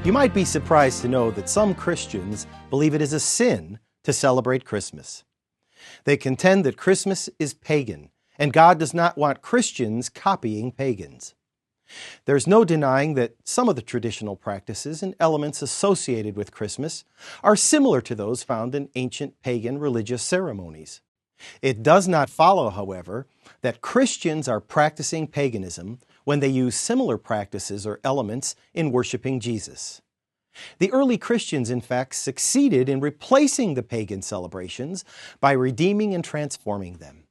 You might be surprised to know that some Christians believe it is a sin to celebrate Christmas. They contend that Christmas is pagan, and God does not want Christians copying pagans. There's no denying that some of the traditional practices and elements associated with Christmas are similar to those found in ancient pagan religious ceremonies. It does not follow, however, that Christians are practicing paganism when they use similar practices or elements in worshiping Jesus. The early Christians, in fact, succeeded in replacing the pagan celebrations by redeeming and transforming them.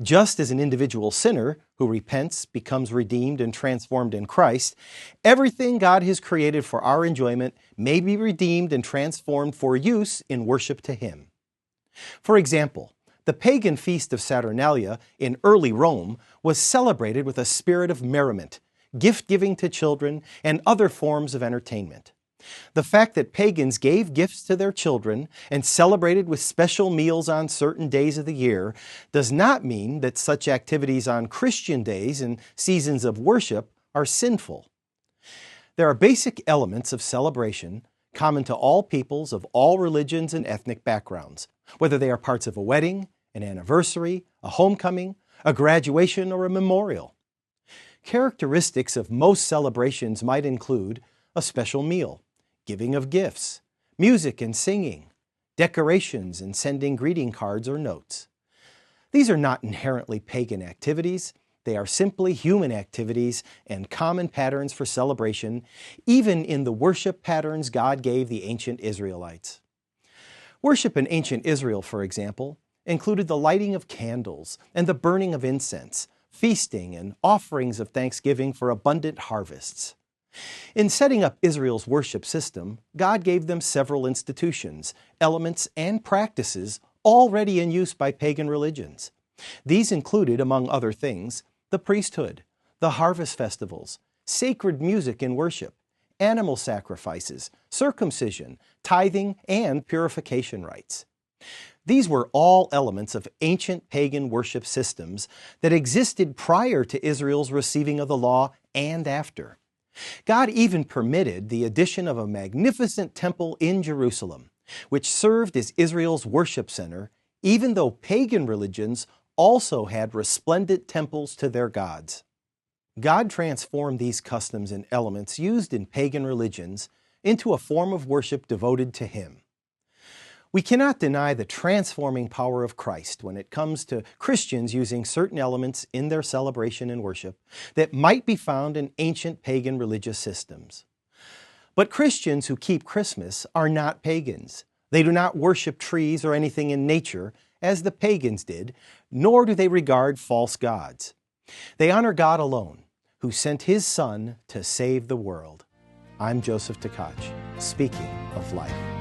Just as an individual sinner who repents becomes redeemed and transformed in Christ, everything God has created for our enjoyment may be redeemed and transformed for use in worship to Him. For example, the pagan feast of Saturnalia in early Rome was celebrated with a spirit of merriment, gift-giving to children, and other forms of entertainment. The fact that pagans gave gifts to their children and celebrated with special meals on certain days of the year does not mean that such activities on Christian days and seasons of worship are sinful. There are basic elements of celebration common to all peoples of all religions and ethnic backgrounds, whether they are parts of a wedding, an anniversary, a homecoming, a graduation, or a memorial. Characteristics of most celebrations might include a special meal, giving of gifts, music and singing, decorations, and sending greeting cards or notes. These are not inherently pagan activities. They are simply human activities and common patterns for celebration, even in the worship patterns God gave the ancient Israelites. Worship in ancient Israel, for example, included the lighting of candles and the burning of incense, feasting, and offerings of thanksgiving for abundant harvests. In setting up Israel's worship system, God gave them several institutions, elements, and practices already in use by pagan religions. These included, among other things, the priesthood, the harvest festivals, sacred music in worship, animal sacrifices, circumcision, tithing, and purification rites. These were all elements of ancient pagan worship systems that existed prior to Israel's receiving of the law and after. God even permitted the addition of a magnificent temple in Jerusalem, which served as Israel's worship center, even though pagan religions also had resplendent temples to their gods. God transformed these customs and elements used in pagan religions into a form of worship devoted to Him. We cannot deny the transforming power of Christ when it comes to Christians using certain elements in their celebration and worship that might be found in ancient pagan religious systems. But Christians who keep Christmas are not pagans. They do not worship trees or anything in nature as the pagans did, nor do they regard false gods. They honor God alone, who sent His Son to save the world. I'm Joseph Tkach, speaking of life.